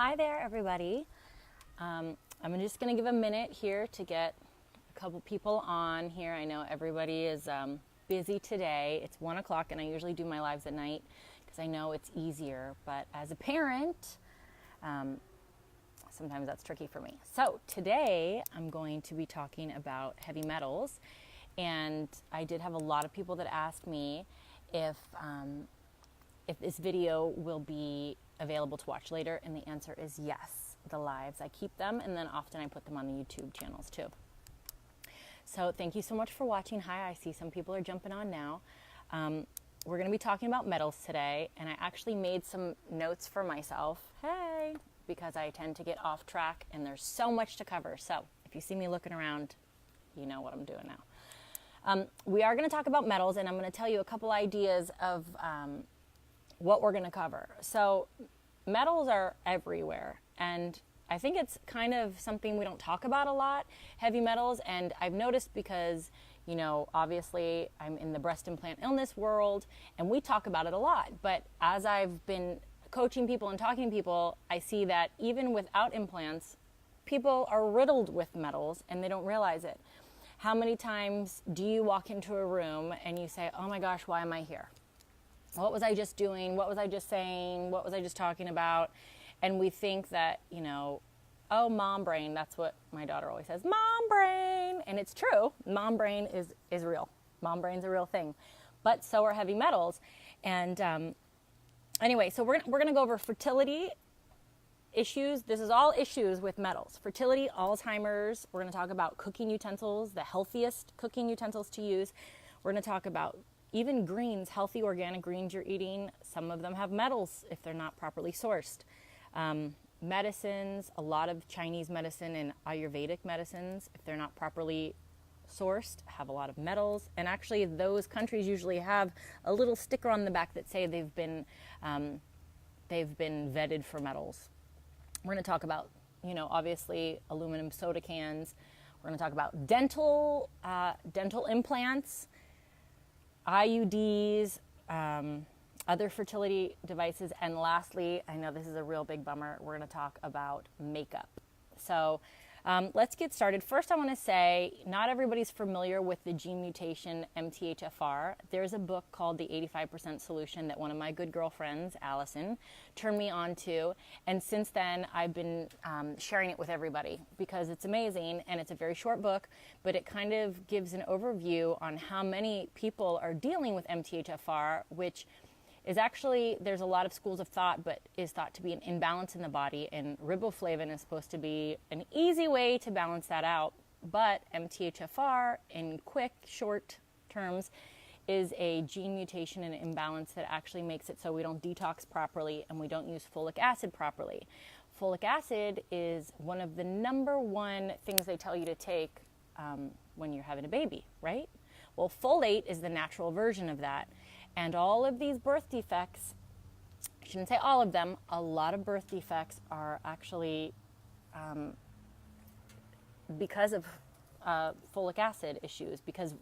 Hi there, everybody. I'm just going to give a minute here to get a couple people on here. I know everybody is busy today. It's 1 o'clock, and I usually do my lives at night because I know it's easier. But as a parent, sometimes that's tricky for me. So today, I'm going to be talking about heavy metals. And I did have a lot of people that asked me if this video will be available to watch later, and the answer is yes. The lives, I keep them, and then often I put them on the YouTube channels too. So thank you so much for watching. Hi, I see some people are jumping on now. We're going to be talking about metals today, and I actually made some notes for myself. Hey, because I tend to get off track, and there's so much to cover. So if you see me looking around, you know what I'm doing now. We are going to talk about metals, and I'm going to tell you a couple ideas of what we're going to cover. So metals are everywhere, and I think it's kind of something we don't talk about a lot, heavy metals. And I've noticed because, you know, obviously I'm in the breast implant illness world and we talk about it a lot, but as I've been coaching people and talking to people, I see that even without implants, people are riddled with metals and they don't realize it. How many times do you walk into a room and you say, oh my gosh, why am I here? What was I just doing? What was I just saying? What was I just talking about? And we think that, you know, oh, mom brain. That's what my daughter always says, mom brain. And it's true. Mom brain is real. Mom brain's a real thing. But so are heavy metals. And anyway, so we're going to go over fertility issues. This is all issues with metals. Fertility, Alzheimer's. We're going to talk about cooking utensils, the healthiest cooking utensils to use. We're going to talk about even greens, healthy organic greens you're eating. Some of them have metals if they're not properly sourced. Medicines, a lot of Chinese medicine and Ayurvedic medicines, if they're not properly sourced, have a lot of metals. And actually those countries usually have a little sticker on the back that say they've been vetted for metals. We're going to talk about, you know, obviously aluminum soda cans. We're going to talk about dental implants, IUDs, other fertility devices, and lastly, I know this is a real big bummer, we're going to talk about makeup. So let's get started. First, I want to say not everybody's familiar with the gene mutation MTHFR. There's a book called The 85% Solution that one of my good girlfriends, Allison, turned me on to, and since then I've been sharing it with everybody because it's amazing, and it's a very short book, but it kind of gives an overview on how many people are dealing with MTHFR, which is actually, there's a lot of schools of thought, but is thought to be an imbalance in the body, and riboflavin is supposed to be an easy way to balance that out. But MTHFR, in quick, short terms, is a gene mutation and imbalance that actually makes it so we don't detox properly and we don't use folic acid properly. Folic acid is one of the number one things they tell you to take when you're having a baby, right? Well, folate is the natural version of that. And all of these birth defects, I shouldn't say all of them, a lot of birth defects are actually because of folic acid issues. Because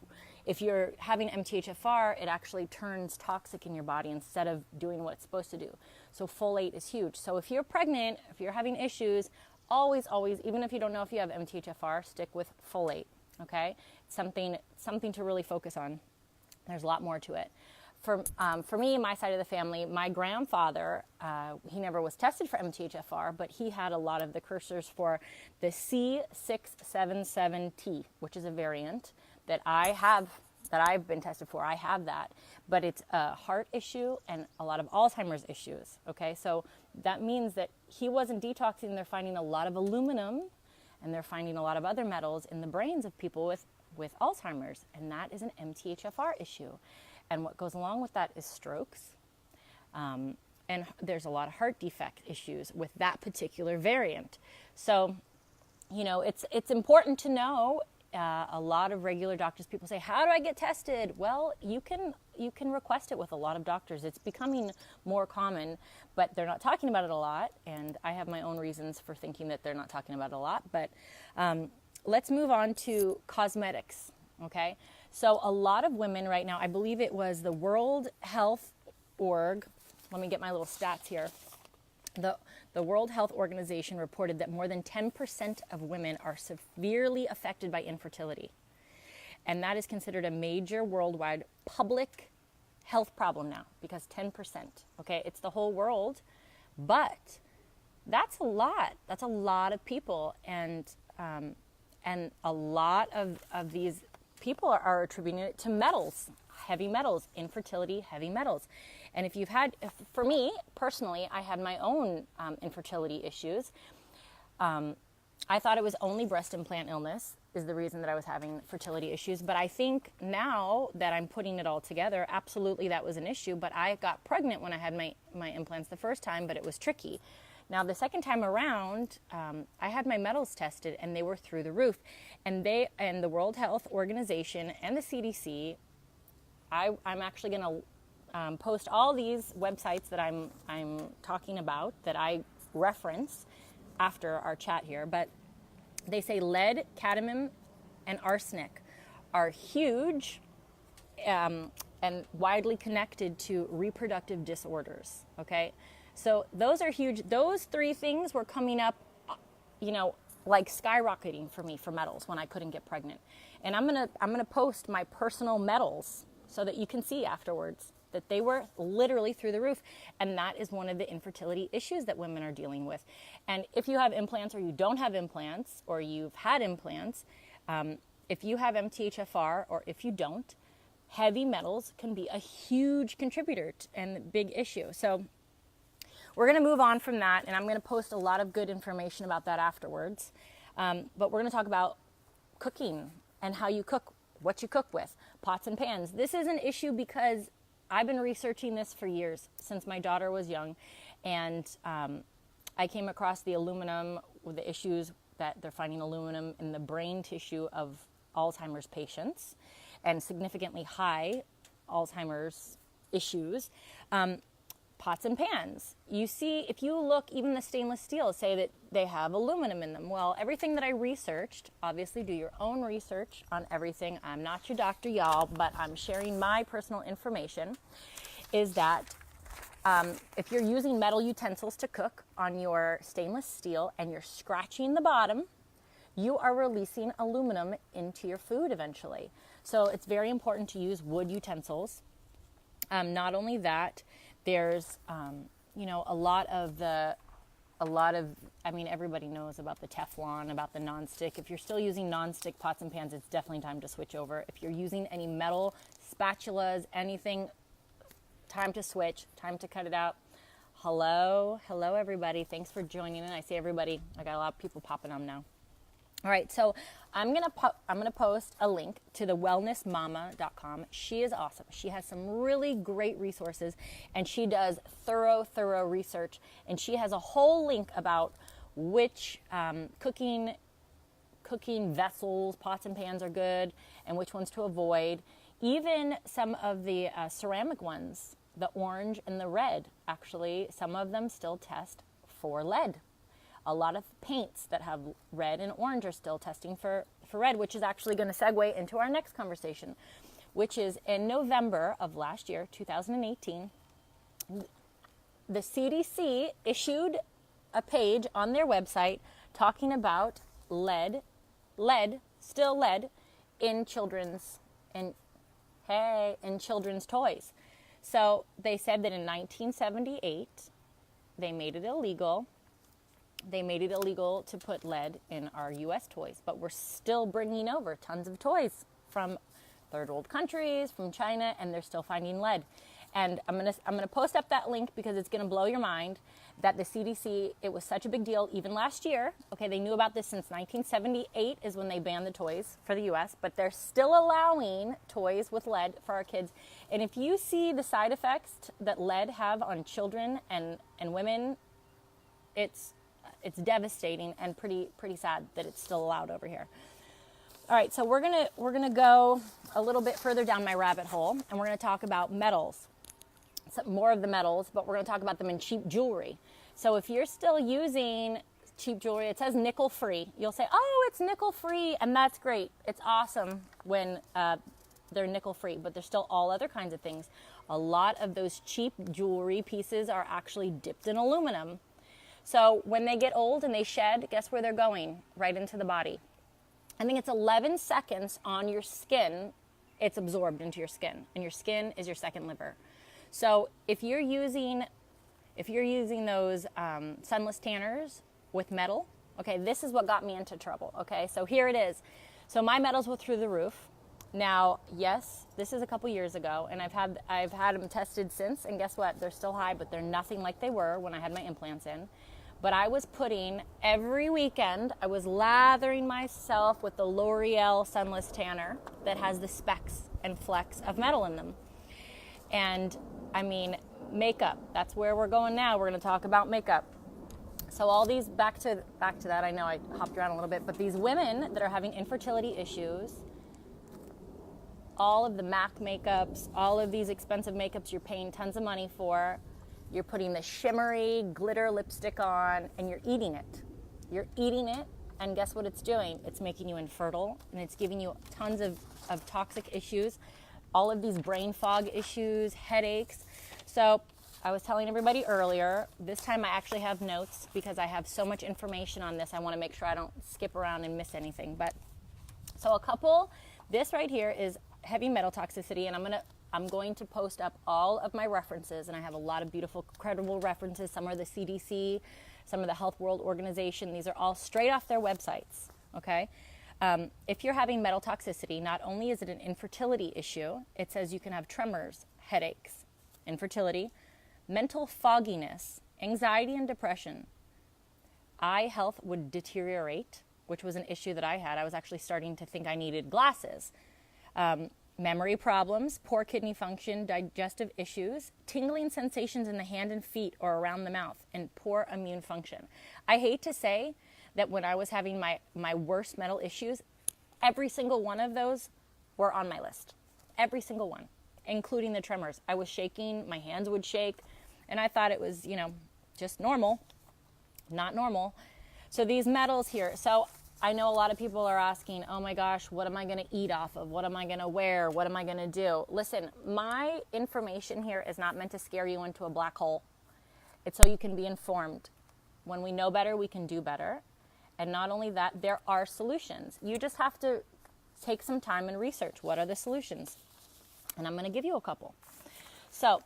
if you're having MTHFR, it actually turns toxic in your body instead of doing what it's supposed to do. So folate is huge. So if you're pregnant, if you're having issues, always, even if you don't know if you have MTHFR, stick with folate, okay? Something to really focus on. There's a lot more to it. For me, my side of the family, my grandfather, he never was tested for MTHFR, but he had a lot of the cursors for the C677T, which is a variant that I've been tested for. I have that, but it's a heart issue and a lot of Alzheimer's issues. Okay, so that means that he wasn't detoxing. They're finding a lot of aluminum, and they're finding a lot of other metals in the brains of people with Alzheimer's, and that is an MTHFR issue. And what goes along with that is strokes. And there's a lot of heart defect issues with that particular variant. So, you know, it's important to know. A lot of regular doctors, people say, how do I get tested? Well, you can request it with a lot of doctors. It's becoming more common, but they're not talking about it a lot. And I have my own reasons for thinking that they're not talking about it a lot. But let's move on to cosmetics, okay? So a lot of women right now, I believe it was the World Health Org, let me get my little stats here. The World Health Organization reported that more than 10% of women are severely affected by infertility. And that is considered a major worldwide public health problem now, because 10%, okay, it's the whole world, but that's a lot. That's a lot of people, and a lot of these people are attributing it to metals, heavy metals, infertility, heavy metals. And for me personally, I had my own infertility issues. I thought it was only breast implant illness is the reason that I was having fertility issues. But I think now that I'm putting it all together, absolutely that was an issue. But I got pregnant when I had my implants the first time, but it was tricky. Now, the second time around, I had my metals tested, and they were through the roof. And the World Health Organization and the CDC, I'm actually going to post all these websites that I'm talking about that I reference after our chat here. But they say lead, cadmium, and arsenic are huge and widely connected to reproductive disorders, okay? So those are huge. Those three things were coming up, like skyrocketing for me for metals when I couldn't get pregnant. And I'm gonna post my personal metals so that you can see afterwards that they were literally through the roof. And that is one of the infertility issues that women are dealing with. And if you have implants or you don't have implants, or you've had implants, if you have MTHFR or if you don't, heavy metals can be a huge contributor and big issue. So we're going to move on from that, and I'm going to post a lot of good information about that afterwards. But we're going to talk about cooking and how you cook, what you cook with, pots and pans. This is an issue because I've been researching this for years, since my daughter was young, and I came across the aluminum, with the issues that they're finding aluminum in the brain tissue of Alzheimer's patients, and significantly high Alzheimer's issues. Pots and pans. You see, if you look, even the stainless steel say that they have aluminum in them. Well, everything that I researched, obviously do your own research on everything. I'm not your doctor, y'all, but I'm sharing my personal information, is that if you're using metal utensils to cook on your stainless steel and you're scratching the bottom, you are releasing aluminum into your food eventually. So it's very important to use wood utensils. Not only that, there's, a lot of, everybody knows about the Teflon, about the nonstick. If you're still using nonstick pots and pans, it's definitely time to switch over. If you're using any metal spatulas, anything, time to switch, time to cut it out. Hello everybody. Thanks for joining in. I see everybody. I got a lot of people popping on now. All right, so I'm gonna post a link to the wellnessmama.com. She is awesome. She has some really great resources, and she does thorough research. And she has a whole link about which cooking vessels, pots and pans are good, and which ones to avoid. Even some of the ceramic ones, the orange and the red, actually, some of them still test for lead. A lot of paints that have red and orange are still testing for red, which is actually going to segue into our next conversation, which is in November of last year, 2018, the CDC issued a page on their website talking about lead, still lead, in children's toys. So they said that in 1978, they made it illegal. They made it illegal to put lead in our U.S. toys, but we're still bringing over tons of toys from third world countries, from China, and they're still finding lead. And I'm gonna post up that link because it's gonna blow your mind that the CDC, it was such a big deal even last year. Okay, they knew about this since 1978 is when they banned the toys for the U.S., but they're still allowing toys with lead for our kids. And if you see the side effects that lead have on children and women, it's devastating and pretty sad that it's still allowed over here. All right, so we're gonna go a little bit further down my rabbit hole, and we're gonna talk about metals, more of the metals, but we're gonna talk about them in cheap jewelry. So if you're still using cheap jewelry, it says nickel free. You'll say, oh, it's nickel free, and that's great. It's awesome when they're nickel free, but there's still all other kinds of things. A lot of those cheap jewelry pieces are actually dipped in aluminum. So when they get old and they shed, guess where they're going? Right into the body. I think it's 11 seconds on your skin, it's absorbed into your skin, and your skin is your second liver. So if you're using those sunless tanners with metal, okay, this is what got me into trouble, okay? So here it is. So my metals were through the roof. Now, yes, this is a couple years ago, and I've had them tested since, and guess what? They're still high, but they're nothing like they were when I had my implants in. But I was putting, every weekend, I was lathering myself with the L'Oreal Sunless Tanner that has the specks and flecks of metal in them. And, I mean, makeup, that's where we're going now. We're going to talk about makeup. So all these, back to that, I know I hopped around a little bit, but these women that are having infertility issues, all of the MAC makeups, all of these expensive makeups you're paying tons of money for, you're putting the shimmery glitter lipstick on, and you're eating it. You're eating it, and guess what it's doing? It's making you infertile, and it's giving you tons of toxic issues, all of these brain fog issues, headaches. So I was telling everybody earlier, this time I actually have notes because I have so much information on this. I want to make sure I don't skip around and miss anything. But so this right here is heavy metal toxicity, and I'm going to post up all of my references, and I have a lot of beautiful, credible references. Some are the CDC, some are the Health World Organization. These are all straight off their websites, okay? If you're having metal toxicity, not only is it an infertility issue, it says you can have tremors, headaches, infertility, mental fogginess, anxiety and depression. Eye health would deteriorate, which was an issue that I had. I was actually starting to think I needed glasses. Memory problems, poor kidney function, digestive issues, tingling sensations in the hand and feet or around the mouth, and poor immune function. I hate to say that when I was having my worst metal issues, every single one of those were on my list. Every single one, including the tremors. I was shaking, my hands would shake, and I thought it was, just normal. Not normal. So these metals here, so I know a lot of people are asking, oh my gosh, what am I going to eat off of? What am I going to wear? What am I going to do? Listen, my information here is not meant to scare you into a black hole. It's so you can be informed. When we know better, we can do better. And not only that, there are solutions. You just have to take some time and research what are the solutions. And I'm going to give you a couple. So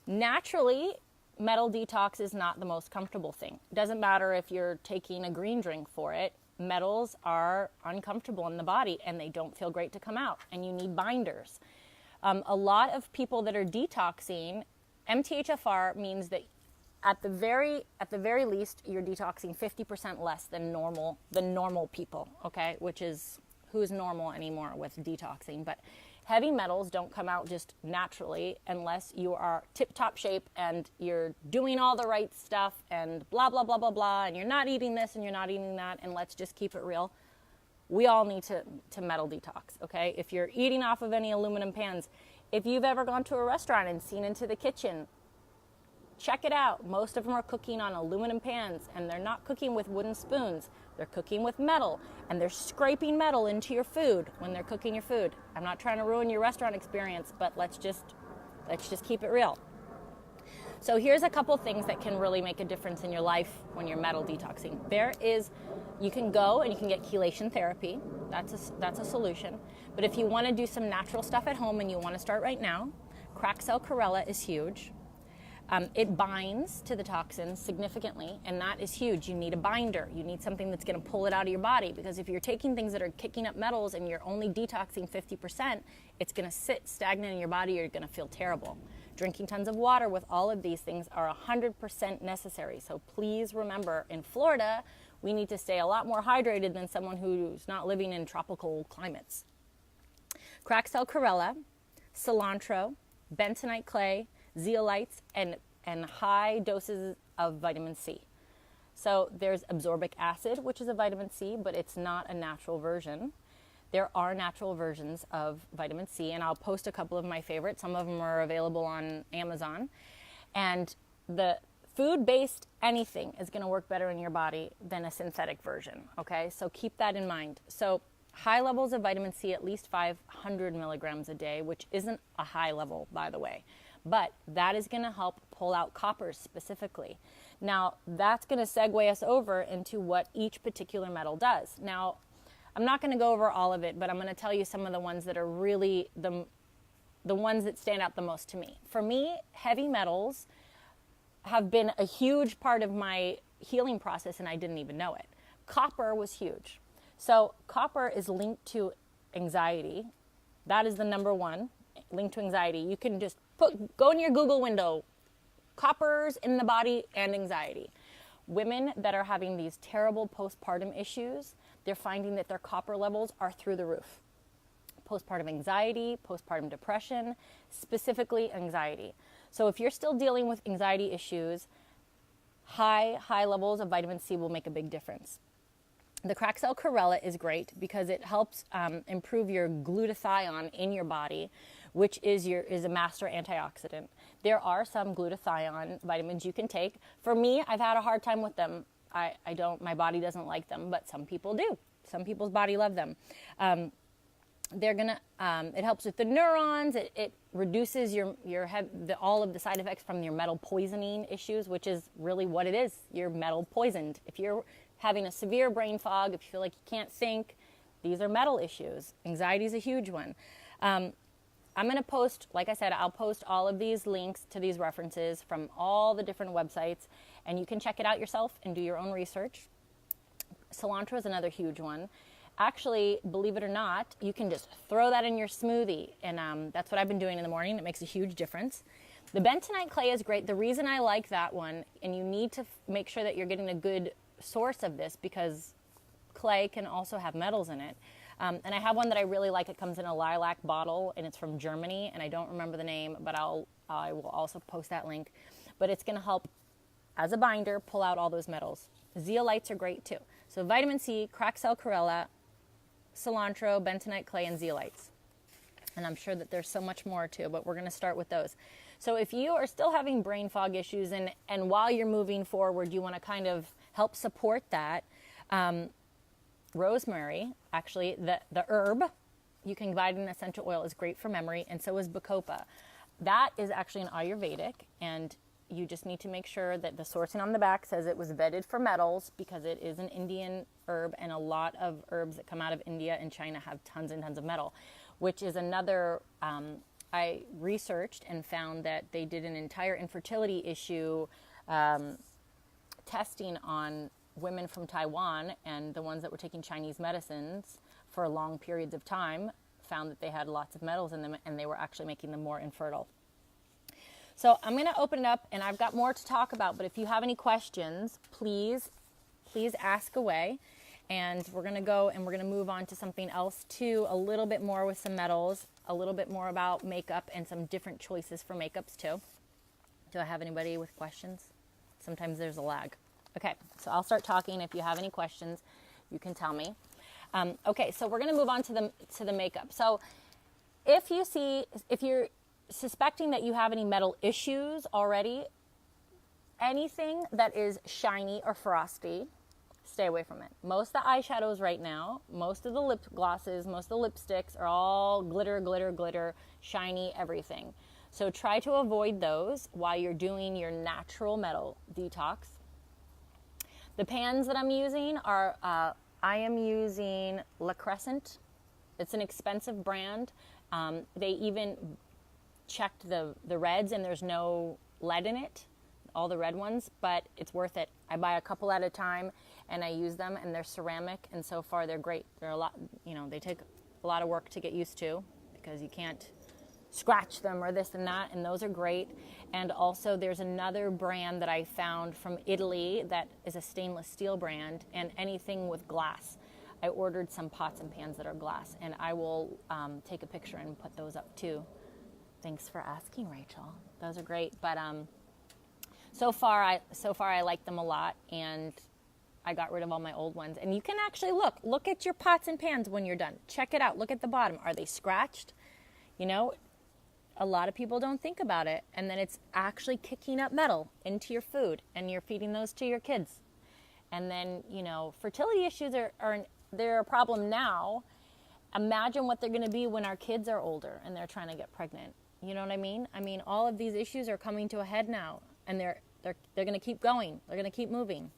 naturally, metal detox is not the most comfortable thing. It doesn't matter if you're taking a green drink for it. Metals are uncomfortable in the body and they don't feel great to come out, and you need binders. A lot of people that are detoxing, MTHFR means that at the very least you're detoxing 50% less than normal people, okay? Which is who's normal anymore with detoxing. But heavy metals don't come out just naturally unless you are tip-top shape and you're doing all the right stuff and blah, blah, blah, blah, blah, and you're not eating this and you're not eating that, and let's just keep it real. We all need to metal detox, okay? If you're eating off of any aluminum pans, if you've ever gone to a restaurant and seen into the kitchen, check it out. Most of them are cooking on aluminum pans, and they're not cooking with wooden spoons. They're cooking with metal, and they're scraping metal into your food when they're cooking your food. I'm not trying to ruin your restaurant experience, but let's just keep it real. So here's a couple things that can really make a difference in your life when you're metal detoxing. You can go and you can get chelation therapy. That's a solution. But if you want to do some natural stuff at home and you want to start right now, cracked cell chlorella is huge. It binds to the toxins significantly, and that is huge. You need a binder. You need something that's going to pull it out of your body, because if you're taking things that are kicking up metals and you're only detoxing 50%, it's going to sit stagnant in your body. You're going to feel terrible. Drinking tons of water with all of these things are 100% necessary. So please remember, in Florida, we need to stay a lot more hydrated than someone who's not living in tropical climates. Cracked cell chlorella, cilantro, bentonite clay, zeolites, and high doses of vitamin C. So there's absorbic acid, which is a vitamin C, but it's not a natural version. There are natural versions of vitamin C, and I'll post a couple of my favorites. Some of them are available on Amazon. And the food-based anything is going to work better in your body than a synthetic version, okay? So keep that in mind. So high levels of vitamin C, at least 500 milligrams a day, which isn't a high level, by the way. But that is going to help pull out copper specifically. Now, that's going to segue us over into what each particular metal does. Now, I'm not going to go over all of it, but I'm going to tell you some of the ones that are really the ones that stand out the most to me. For me, heavy metals have been a huge part of my healing process, and I didn't even know it. Copper was huge. So copper is linked to anxiety. That is the number one, linked to anxiety. You can just go in your Google window, coppers in the body and anxiety. Women that are having these terrible postpartum issues, they're finding that their copper levels are through the roof. Postpartum anxiety, postpartum depression, specifically anxiety. So if you're still dealing with anxiety issues, high levels of vitamin C will make a big difference. The Craxel chlorella is great because it helps improve your glutathione in your body, which is a master antioxidant. There are some glutathione vitamins you can take. For me, I've had a hard time with them. My body doesn't like them, but some people do. Some people's body love them. It helps with the neurons. It reduces all of the side effects from your metal poisoning issues, which is really what it is. You're metal poisoned. If you're having a severe brain fog, if you feel like you can't think, these are metal issues. Anxiety is a huge one. I'm going to post, like I said, I'll post all of these links to these references from all the different websites, and you can check it out yourself and do your own research. Cilantro is another huge one. Actually, believe it or not, you can just throw that in your smoothie, and that's what I've been doing in the morning. It makes a huge difference. The bentonite clay is great. The reason I like that one, and you need to make sure that you're getting a good source of this because clay can also have metals in it. And I have one that I really like. It comes in a lilac bottle, and it's from Germany, and I don't remember the name, but I will also post that link. But it's going to help, as a binder, pull out all those metals. Zeolites are great too. So vitamin C, Craxel chlorella, cilantro, bentonite clay, and zeolites. And I'm sure that there's so much more too, but we're going to start with those. So if you are still having brain fog issues and while you're moving forward, you want to kind of help support that, rosemary, actually, the herb, you can buy it in essential oil, is great for memory, and so is bacopa. That is actually an Ayurvedic, and you just need to make sure that the sourcing on the back says it was vetted for metals because it is an Indian herb, and a lot of herbs that come out of India and China have tons and tons of metal, which is another, I researched and found that they did an entire infertility issue testing on women from Taiwan, and the ones that were taking Chinese medicines for long periods of time found that they had lots of metals in them, and they were actually making them more infertile. So I'm going to open it up, and I've got more to talk about, but if you have any questions, please ask away. And we're going to go and we're going to move on to something else too, a little bit more with some metals, a little bit more about makeup and some different choices for makeups too. Do I have anybody with questions? Sometimes there's a lag. Okay, so I'll start talking. If you have any questions, you can tell me. Okay, so we're going to move on to the makeup. So if you're suspecting that you have any metal issues already, anything that is shiny or frosty, stay away from it. Most of the eyeshadows right now, most of the lip glosses, most of the lipsticks are all glitter, glitter, glitter, shiny, everything. So try to avoid those while you're doing your natural metal detox. The pans that I'm using are, I am using La Crescent. It's an expensive brand. They even checked the reds, and there's no lead in it, all the red ones, but it's worth it. I buy a couple at a time, and I use them, and they're ceramic, and so far they're great. They're a lot, they take a lot of work to get used to because you can't scratch them or this and that, and those are great. And also there's another brand that I found from Italy that is a stainless steel brand, and anything with glass. I ordered some pots and pans that are glass, and I will take a picture and put those up too. Thanks for asking, Rachel. Those are great, but so far I like them a lot, and I got rid of all my old ones. And you can actually look at your pots and pans when you're done. Check it out. Look at the bottom. Are they scratched? A lot of people don't think about it, and then it's actually kicking up metal into your food, and you're feeding those to your kids. And then, fertility issues they're a problem now. Imagine what they're going to be when our kids are older and they're trying to get pregnant. You know what I mean? All of these issues are coming to a head now, and they're They're going to keep going. They're going to keep moving.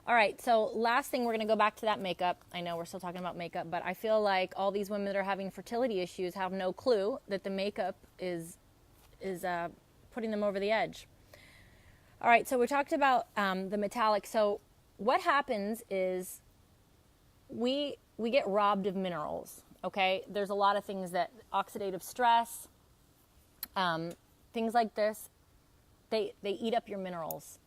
All right, so last thing, we're going to go back to that makeup. I know we're still talking about makeup, but I feel like all these women that are having fertility issues have no clue that the makeup is putting them over the edge. All right, so we talked about the metallic. So what happens is we get robbed of minerals, okay? There's a lot of things that oxidative stress, things like this, they eat up your minerals.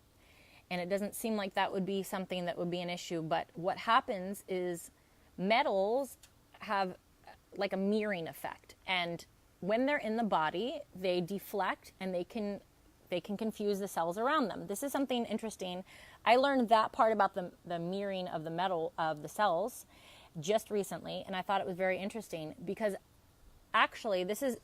And it doesn't seem like that would be something that would be an issue. But what happens is metals have like a mirroring effect. And when they're in the body, they deflect and they can confuse the cells around them. This is something interesting. I learned that part about the mirroring of the metal of the cells just recently. And I thought it was very interesting because actually this is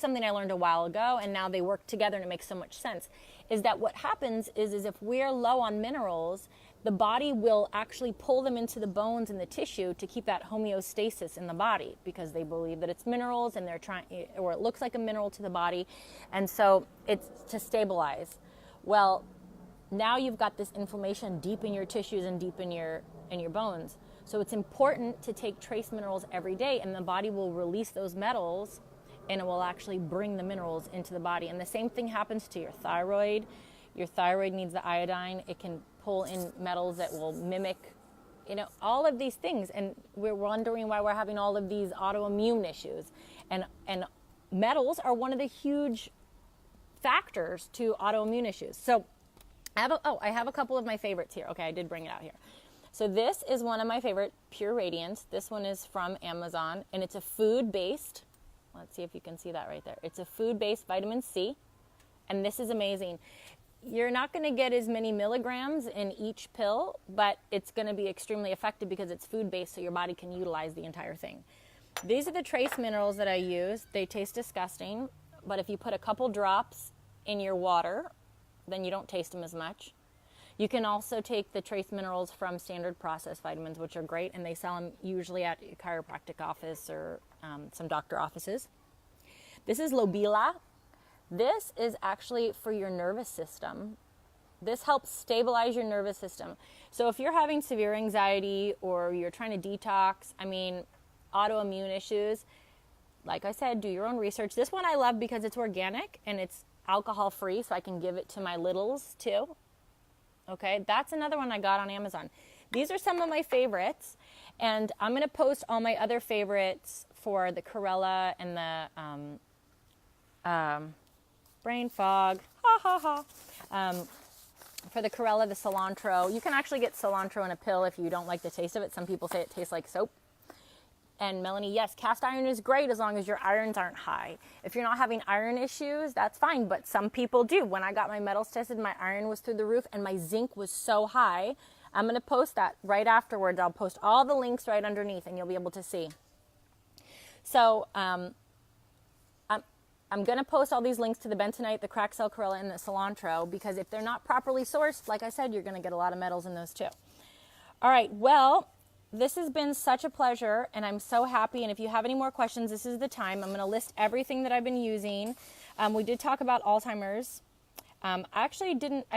something I learned a while ago, and now they work together and it makes so much sense, is that what happens is if we're low on minerals, the body will actually pull them into the bones and the tissue to keep that homeostasis in the body because they believe that it's minerals and they're trying, or it looks like a mineral to the body, and so it's to stabilize. Well, now you've got this inflammation deep in your tissues and deep in your bones. So it's important to take trace minerals every day, and the body will release those metals and it will actually bring the minerals into the body. And the same thing happens to your thyroid. Your thyroid needs the iodine. It can pull in metals that will mimic, all of these things. And we're wondering why we're having all of these autoimmune issues. And metals are one of the huge factors to autoimmune issues. So I have a couple of my favorites here. Okay, I did bring it out here. So this is one of my favorite, Pure Radiance. This one is from Amazon, and it's a food-based. Let's see if you can see that right there. It's a food-based vitamin C, and this is amazing. You're not going to get as many milligrams in each pill, but it's going to be extremely effective because it's food-based, so your body can utilize the entire thing. These are the trace minerals that I use. They taste disgusting, but if you put a couple drops in your water, then you don't taste them as much. You can also take the trace minerals from standard processed vitamins, which are great, and they sell them usually at a chiropractic office or some doctor offices. This is Lobila. This is actually for your nervous system. This helps stabilize your nervous system. So if you're having severe anxiety or you're trying to detox, autoimmune issues, like I said, do your own research. This one I love because it's organic and it's alcohol-free, so I can give it to my littles too. Okay, that's another one I got on Amazon. These are some of my favorites, and I'm going to post all my other favorites for the Corella and the brain fog, for the Corella, the cilantro. You can actually get cilantro in a pill if you don't like the taste of it. Some people say it tastes like soap. And Melanie, yes, cast iron is great as long as your irons aren't high. If you're not having iron issues, that's fine, but some people do. When I got my metals tested, my iron was through the roof and my zinc was so high. I'm going to post that right afterwards. I'll post all the links right underneath and you'll be able to see. So I'm going to post all these links to the bentonite, the cracked cell Corella, and the cilantro because if they're not properly sourced, like I said, you're going to get a lot of metals in those too. All right, well, this has been such a pleasure, and I'm so happy. And if you have any more questions, this is the time. I'm going to list everything that I've been using. We did talk about Alzheimer's. I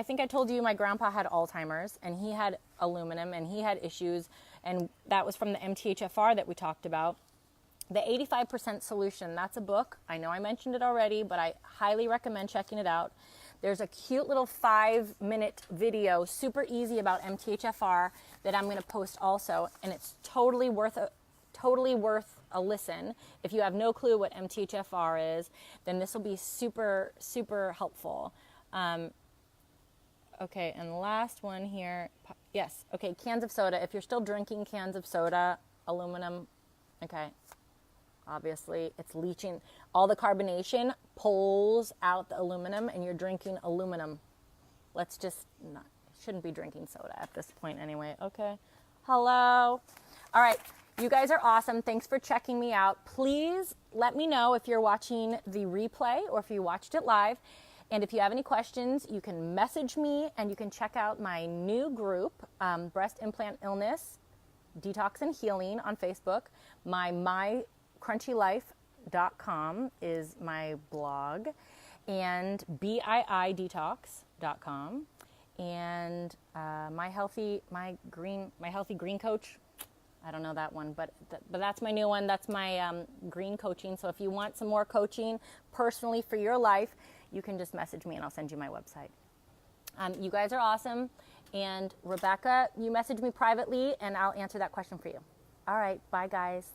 think I told you my grandpa had Alzheimer's, and he had aluminum, and he had issues, and that was from the MTHFR that we talked about. The 85% Solution, that's a book. I know I mentioned it already, but I highly recommend checking it out. There's a cute little 5-minute video, super easy, about MTHFR that I'm going to post also, and it's totally worth a listen. If you have no clue what MTHFR is, then this will be super, super helpful. Okay, and the last one here. Yes, okay, cans of soda. If you're still drinking cans of soda, aluminum, okay. Obviously, it's leaching. All the carbonation pulls out the aluminum, and you're drinking aluminum. Shouldn't be drinking soda at this point anyway. Okay. Hello. All right. You guys are awesome. Thanks for checking me out. Please let me know if you're watching the replay or if you watched it live. And if you have any questions, you can message me, and you can check out my new group, Breast Implant Illness, Detox and Healing, on Facebook. My crunchylife.com is my blog, and biidetox.com, and my healthy green coach. I don't know that one, but that's my new one. That's my green coaching. So if you want some more coaching personally for your life, you can just message me and I'll send you my website. You guys are awesome. And Rebecca, you message me privately and I'll answer that question for you. All right. Bye, guys.